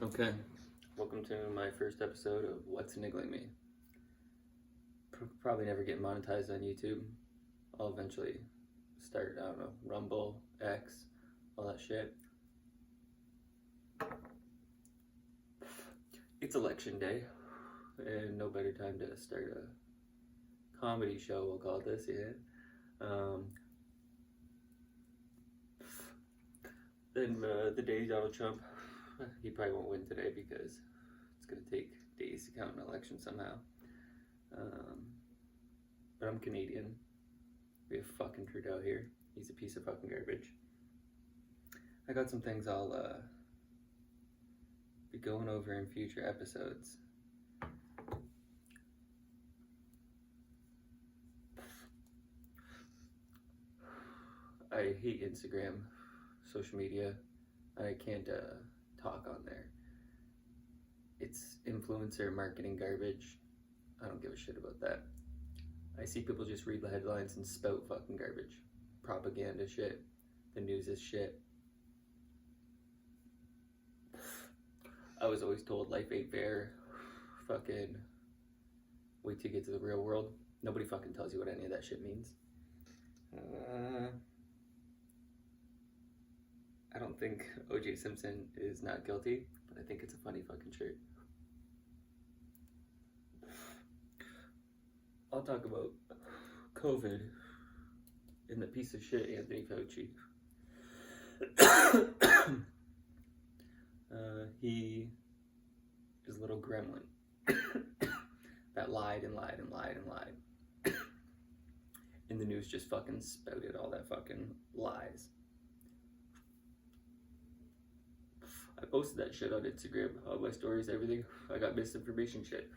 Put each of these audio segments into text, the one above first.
Okay, welcome to my first episode of What's Niggling Me. Probably never get monetized on YouTube. I'll eventually start, Rumble, X, all that shit. It's election day, and no better time to start a comedy show, we'll call this, Then the day Donald Trump, he probably won't win today because it's going to take days to count an election somehow. But I'm Canadian. We have fucking Trudeau here. He's a piece of fucking garbage. I got some things I'll be going over in future episodes. I hate Instagram, social media. I can't talk on there. It's influencer marketing garbage. I don't give a shit about that. I see people just read the headlines and spout fucking garbage. Propaganda shit. The news is shit. I was always told life ain't fair. Fucking wait till you get to the real world. Nobody fucking tells you what any of that shit means. I don't think O.J. Simpson is not guilty, but I think it's a funny fucking shirt. I'll talk about COVID and the piece of shit Anthony Fauci. He is a little gremlin that lied and lied and lied and lied. And the news just fucking spouted all that fucking lies. I posted that shit on Instagram, all my stories, everything. I got misinformation shit.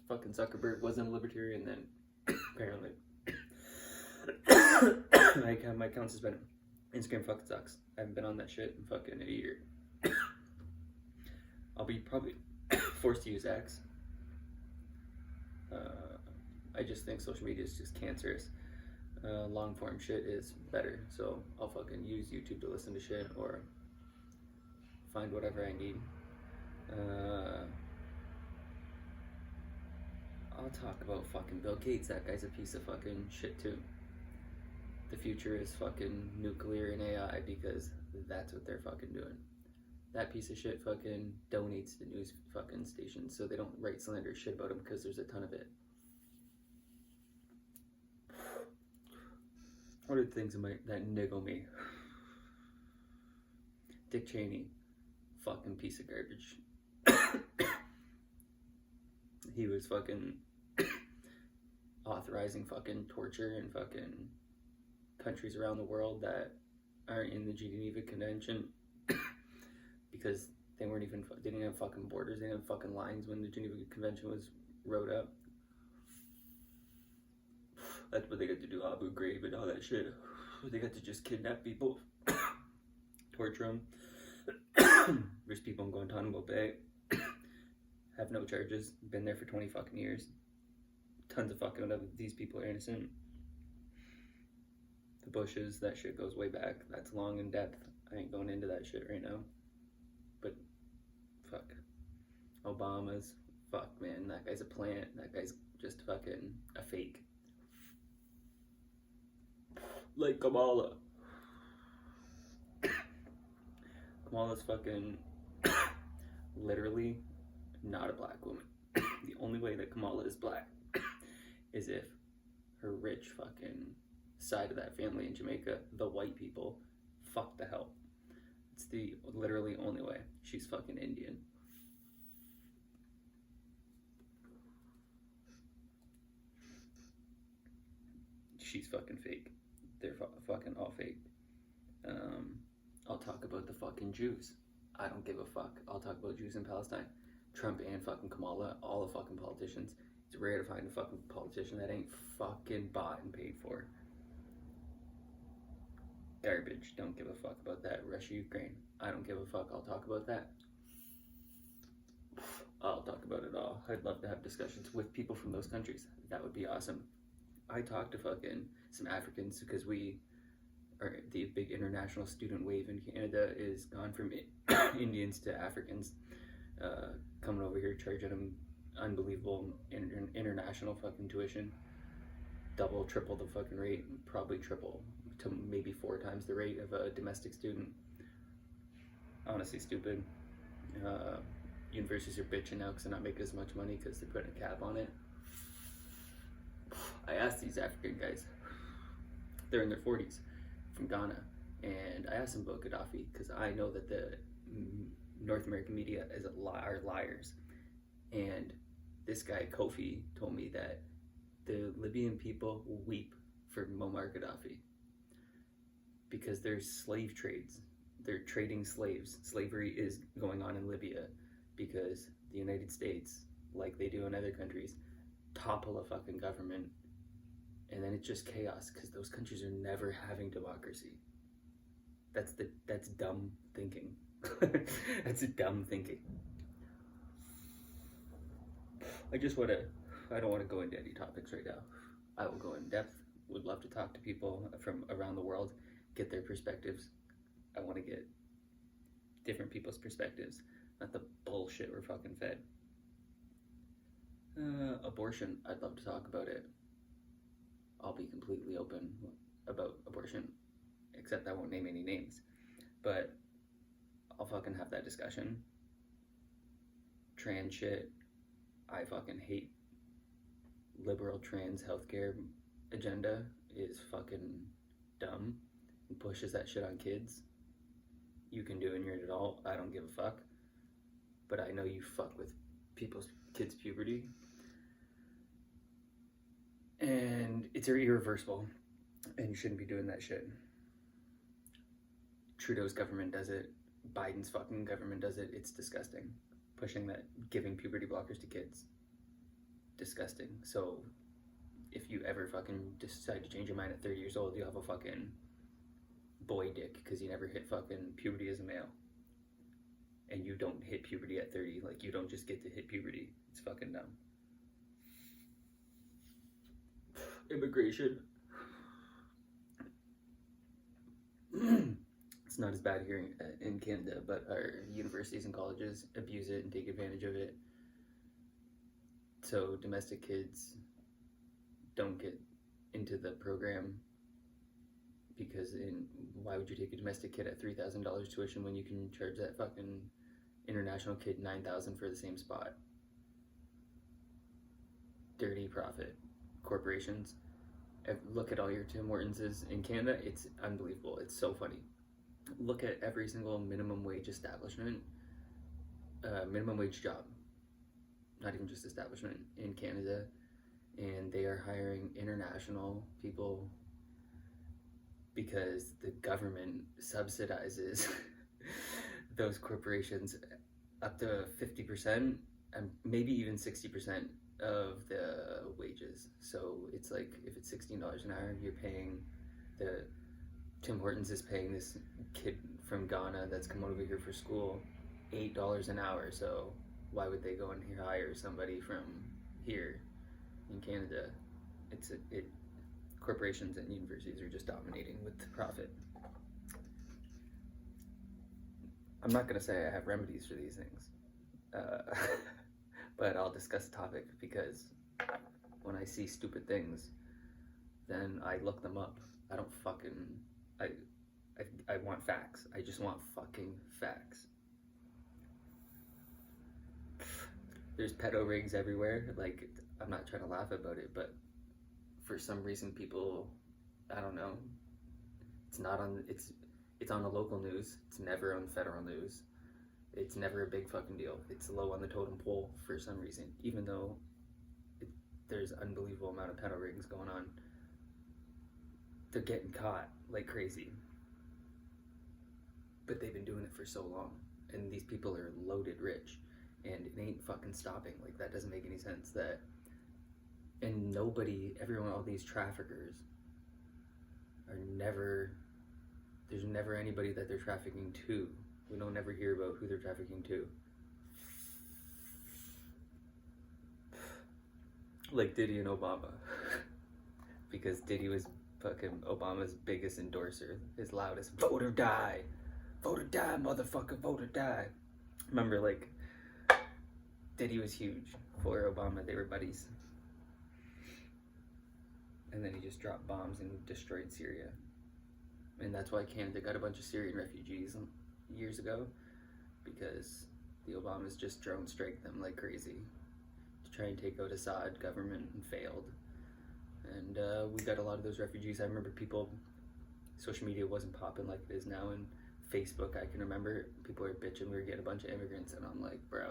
Fucking Zuckerberg wasn't a libertarian then, apparently. My account suspended. Instagram fucking sucks. I haven't been on that shit in fucking a year. I'll be probably forced to use X. I just think social media is just cancerous. Long form shit is better, so I'll fucking use YouTube to listen to shit or find whatever I need. I'll talk about fucking Bill Gates. That guy's a piece of fucking shit too. The future is fucking nuclear and AI because that's what they're fucking doing. That piece of shit fucking donates to news fucking stations so they don't write slanderous shit about him because there's a ton of it. What are the things that niggle me? Dick Cheney, fucking piece of garbage. He was fucking authorizing fucking torture in fucking countries around the world that aren't in the Geneva Convention because they didn't have fucking borders, they didn't have fucking lines when the Geneva Convention was wrote up. That's what they got to do, Abu Ghraib and all that shit. They got to just kidnap people, torture them. There's people in Guantanamo Bay, have no charges, been there for 20 fucking years. Tons of fucking of these people are innocent. The Bushes, that shit goes way back. That's long in depth. I ain't going into that shit right now. But fuck. Obama's, fuck man, that guy's a plant. That guy's just fucking a fake. Like Kamala. Kamala's fucking literally not a black woman. The only way that Kamala is black is if her rich fucking side of that family in Jamaica, the white people, fuck the hell. It's the literally only way. She's fucking Indian. She's fucking fake. They're fucking all fake. I'll talk about the fucking Jews. I don't give a fuck. I'll talk about Jews in Palestine. Trump and fucking Kamala, all the fucking politicians. It's rare to find a fucking politician that ain't fucking bought and paid for. Garbage. Don't give a fuck about that. Russia, Ukraine. I don't give a fuck. I'll talk about that. I'll talk about it all. I'd love to have discussions with people from those countries. That would be awesome. I talked to fucking some Africans because the big international student wave in Canada is gone from Indians to Africans. coming over here charging them unbelievable international fucking tuition, double, triple the fucking rate, probably triple to maybe 4 times the rate of a domestic student. Honestly, stupid. Universities are bitching now because they're not making as much money because they're putting a cap on it. I asked these African guys, they're in their 40s, from Ghana, and I asked them about Gaddafi because I know that the North American media are liars. And this guy, Kofi, told me that the Libyan people weep for Muammar Gaddafi because there's slave trades. They're trading slaves. Slavery is going on in Libya because the United States, like they do in other countries, topple a fucking government, and then it's just chaos because those countries are never having democracy. That's dumb thinking. That's dumb thinking. I don't want to go into any topics right now. I will go in depth. Would love to talk to people from around the world, get their perspectives. I want to get different people's perspectives, not the bullshit we're fucking fed. Abortion, I'd love to talk about it. I'll be completely open about abortion, except I won't name any names. But I'll fucking have that discussion. Trans shit, I fucking hate. Liberal trans healthcare agenda is fucking dumb and pushes that shit on kids. You can do it when you're an adult, I don't give a fuck. But I know you fuck with people's kids' puberty. And it's irreversible, and you shouldn't be doing that shit. Trudeau's government does it. Biden's fucking government does it. It's disgusting. Pushing that, giving puberty blockers to kids. Disgusting. So, if you ever fucking decide to change your mind at 30 years old, you have a fucking boy dick because you never hit fucking puberty as a male. And you don't hit puberty at 30. Like, you don't just get to hit puberty. It's fucking dumb. Immigration. It's not as bad here in Canada, but our universities and colleges abuse it and take advantage of it. So domestic kids don't get into the program because why would you take a domestic kid at $3,000 tuition when you can charge that fucking international kid $9,000 for the same spot? Dirty profit. Corporations. Look at all your Tim Hortonses in Canada. It's unbelievable. It's so funny. Look at every single minimum wage establishment, minimum wage job, not even just establishment in Canada, and they are hiring international people because the government subsidizes those corporations up to 50% and maybe even 60% of the wages. So it's like if it's $16 an hour, you're paying Tim Hortons is paying this kid from Ghana that's come over here for school $8 an hour. So why would they go and hire somebody from here in Canada? Corporations and universities are just dominating with profit. I'm not gonna say I have remedies for these things. But I'll discuss the topic because when I see stupid things, then I look them up. I don't fucking, I want facts. I just want fucking facts. There's pedo rings everywhere. Like, I'm not trying to laugh about it, but for some reason people, I don't know, it's on the local news. It's never on federal news. It's never a big fucking deal. It's low on the totem pole for some reason, even though there's an unbelievable amount of pedo rings going on. They're getting caught like crazy. But they've been doing it for so long. And these people are loaded rich. And it ain't fucking stopping. Like, that doesn't make any sense. And everyone, all these traffickers there's never anybody that they're trafficking to. We don't ever hear about who they're trafficking to. Like Diddy and Obama. Because Diddy was fucking Obama's biggest endorser, his loudest, vote or die, motherfucker, vote or die. Remember, like, that he was huge for Obama. They were buddies. And then he just dropped bombs and destroyed Syria. And that's why Canada got a bunch of Syrian refugees years ago, because the Obamas just drone strike them like crazy to try and take out Assad government, and failed. And we got a lot of those refugees. I remember social media wasn't popping like it is now, and Facebook, I can remember people were bitching we were getting a bunch of immigrants, and I'm like, bro,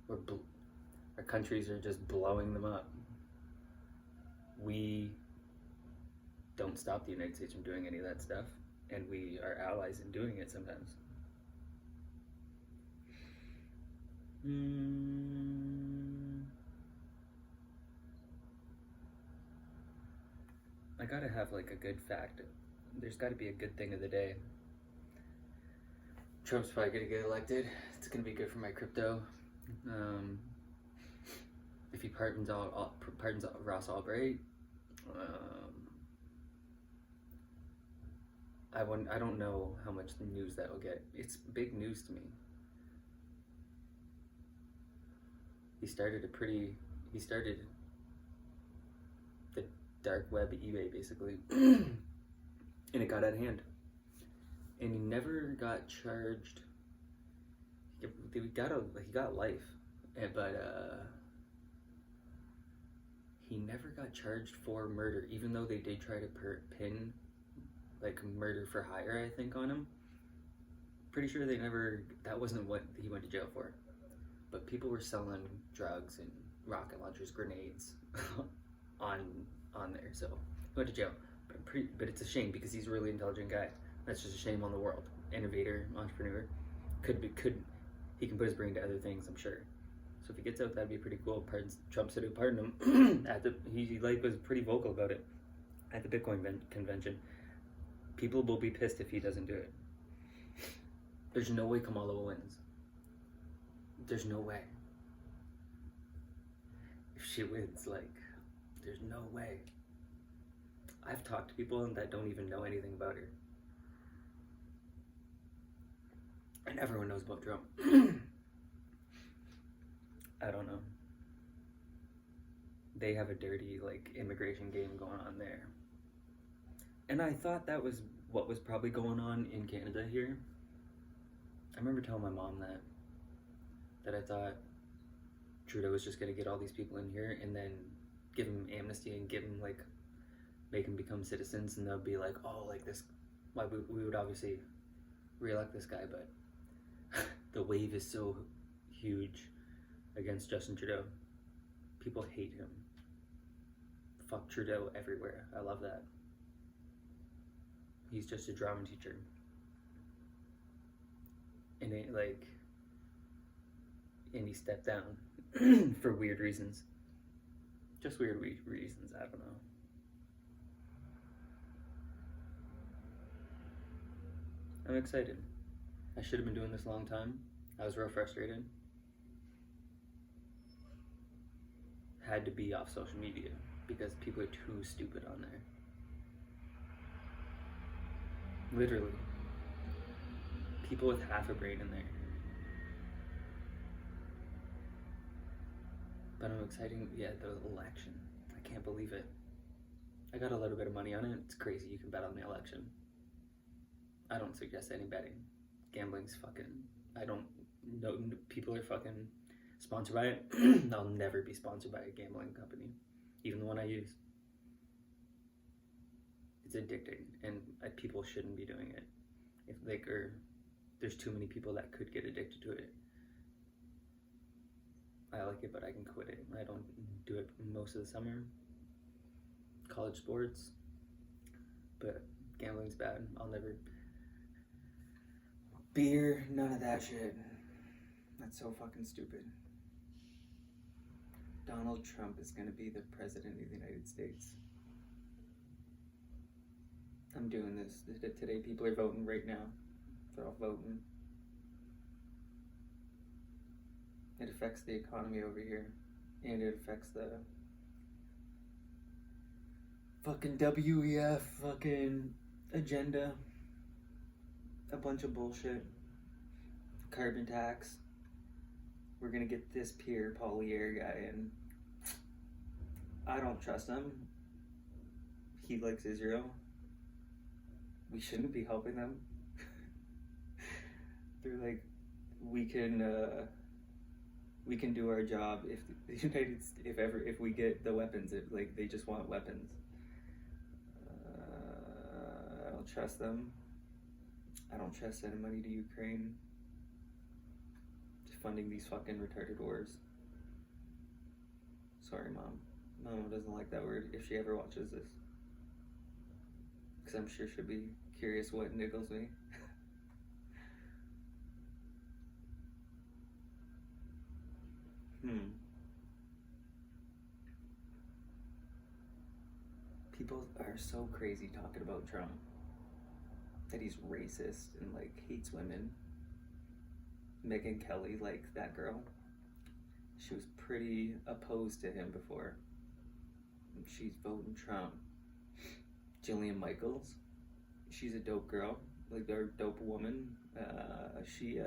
our countries are just blowing them up. We don't stop the United States from doing any of that stuff, and we are allies in doing it sometimes. I gotta have like a good fact. There's gotta be a good thing of the day. Trump's probably gonna get elected. It's gonna be good for my crypto. If he pardons Ross Albright, I don't know how much news that'll get. It's big news to me. He started the dark web eBay basically, and it got out of hand. And he never got charged. He got life, but he never got charged for murder, even though they did try to pin like murder for hire, I think, on him. Pretty sure that wasn't what he went to jail for. But people were selling drugs and rocket launchers, grenades on there, so he went to jail. But it's a shame, because he's a really intelligent guy. That's just a shame on the world. Innovator, entrepreneur, he can put his brain to other things, I'm sure. So if he gets out, that'd be pretty cool. Trump said he'd pardon him. He was pretty vocal about it at the Bitcoin convention. People will be pissed if he doesn't do it. There's no way Kamala wins. There's no way. If she wins, there's no way. I've talked to people that don't even know anything about her. And everyone knows about Trump. I don't know. They have a dirty, immigration game going on there. And I thought that was what was probably going on in Canada here. I remember telling my mom that I thought Trudeau was just going to get all these people in here and then give them amnesty and make them become citizens, and they'll be like, oh, this, why we would obviously re-elect this guy, but the wave is so huge against Justin Trudeau. People hate him. Fuck Trudeau everywhere. I love that. He's just a drama teacher. And and he stepped down for weird reasons. Just weird reasons, I don't know. I'm excited. I should have been doing this a long time. I was real frustrated. Had to be off social media because people are too stupid on there. Literally. People with half a brain in there. But I'm excited. Yeah, the election. I can't believe it. I got a little bit of money on it. It's crazy. You can bet on the election. I don't suggest any betting. Gambling's fucking... I don't know. People are fucking sponsored by it. I'll never be sponsored by a gambling company. Even the one I use. It's addicting. And people shouldn't be doing it. There's too many people that could get addicted to it. I like it, but I can quit it. I don't do it most of the summer. College sports. But gambling's bad. I'll never... Beer, none of that shit. That's so fucking stupid. Donald Trump is gonna be the president of the United States. I'm doing this. Today people are voting right now. They're all voting. It affects the economy over here. And it affects the fucking WEF fucking agenda. A bunch of bullshit. Carbon tax. we're gonna get this Pierre Polier guy in. I don't trust him. He likes Israel. We shouldn't be helping them. They're like, we can do our job if the United if we get the weapons. Like they just want weapons. I don't trust them. I don't trust sending money to Ukraine. Just funding these fucking retarded wars. Sorry, Mom. Mom doesn't like that word if she ever watches this. Because I'm sure she'll be curious what niggles me. People are so crazy talking about Trump. That he's racist and like hates women. Megyn Kelly, like that girl. She was pretty opposed to him before. And she's voting Trump. Jillian Michaels. She's a dope girl. Like a dope woman. She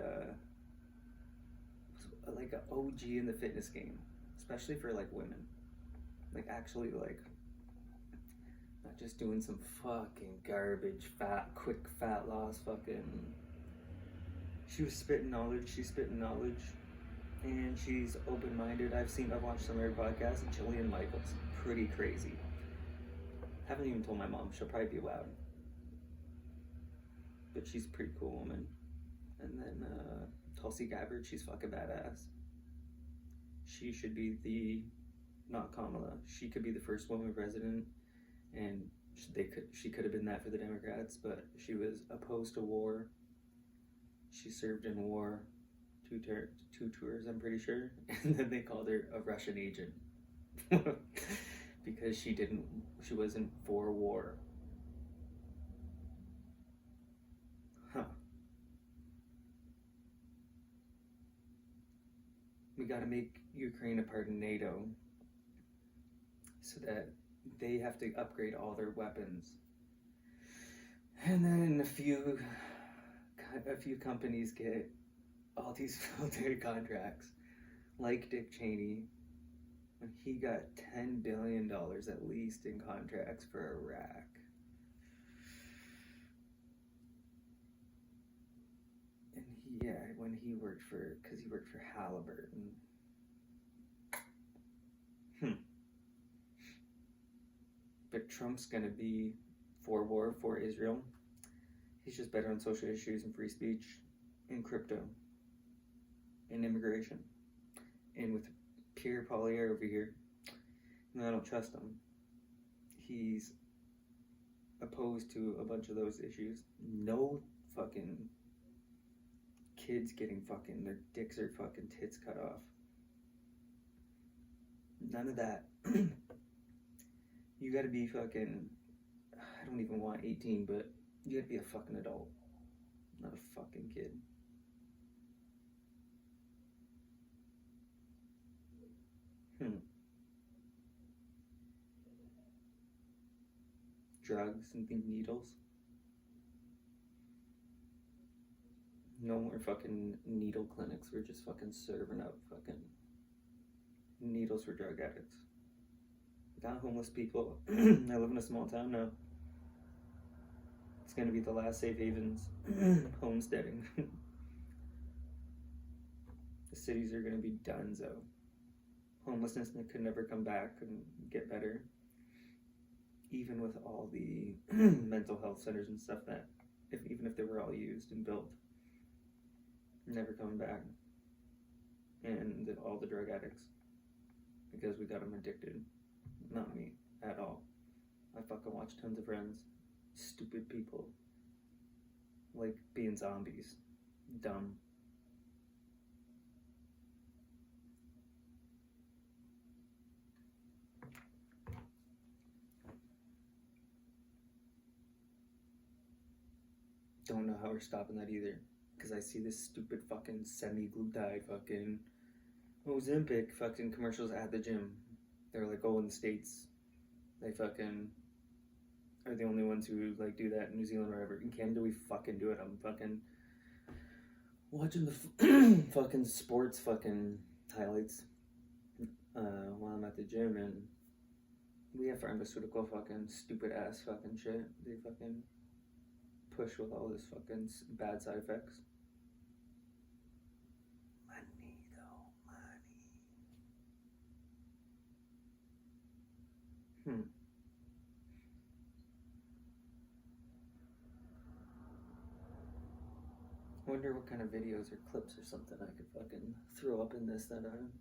was like an OG in the fitness game. Especially for like women. Like actually like not just doing some fucking garbage, quick fat loss fucking. She was spitting knowledge, she's spitting knowledge. And she's open-minded. I've watched some of her podcasts, and Jillian Michaels, pretty crazy. Haven't even told my mom, she'll probably be loud. But she's a pretty cool woman. And then Tulsi Gabbard, she's fucking badass. She should be not Kamala, she could be the first woman president. And she could have been that for the Democrats, but she was opposed to war. She served in war, two tours, I'm pretty sure, and then they called her a Russian agent because she wasn't for war. Huh. We got to make Ukraine a part of NATO so that they have to upgrade all their weapons. And then a few companies get all these military contracts, like Dick Cheney, when he got $10 billion at least in contracts for Iraq. And when he worked for Halliburton. But Trump's gonna be for war, for Israel. He's just better on social issues and free speech and crypto and immigration. And with Pierre Polier over here, and I don't trust him. He's opposed to a bunch of those issues. No fucking kids getting fucking their dicks or fucking tits cut off. None of that. You gotta be fucking, I don't even want 18, but you gotta be a fucking adult, not a fucking kid. Drugs and needles. No more fucking needle clinics. We're just fucking serving out fucking needles for drug addicts. Got homeless people. I live in a small town now. It's gonna be the last safe havens. Homesteading. The cities are gonna be donezo. Homelessness could never come back and get better. Even with all the mental health centers and stuff that, even if they were all used and built, never coming back. And all the drug addicts, because we got them addicted. Not me at all. I fucking watch tons of Friends. Stupid people. Like being zombies. Dumb. Don't know how we're stopping that either. Because I see this stupid fucking semi-glutide fucking Ozempic fucking commercials at the gym. They're like, oh, in the States, they fucking are the only ones who like do that in New Zealand or whatever. In Canada, we fucking do it. I'm fucking watching the fucking sports fucking highlights while I'm at the gym, and we have pharmaceutical fucking stupid ass fucking shit. They fucking push with all this fucking bad side effects. Money though, money. I wonder what kind of videos or clips or something I could fucking throw up in this that I'm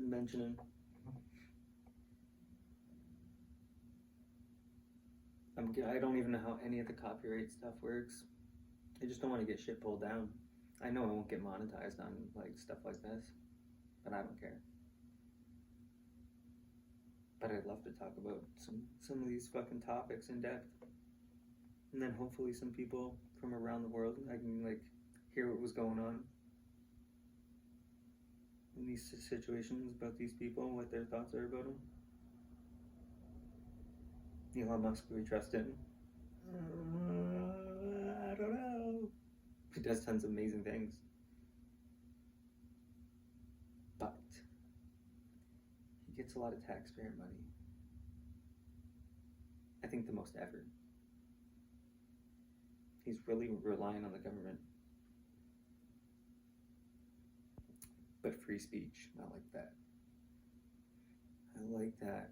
mentioning. I don't even know how any of the copyright stuff works. I just don't want to get shit pulled down. I know I won't get monetized on like stuff like this, but I don't care. But I'd love to talk about some of these fucking topics in depth, and then hopefully some people from around the world I can like hear what was going on in these situations about these people and what their thoughts are about them. Elon Musk, we trust him? I don't know. He does tons of amazing things. But he gets a lot of taxpayer money. I think the most ever. He's really relying on the government. But free speech, not like that. I like that.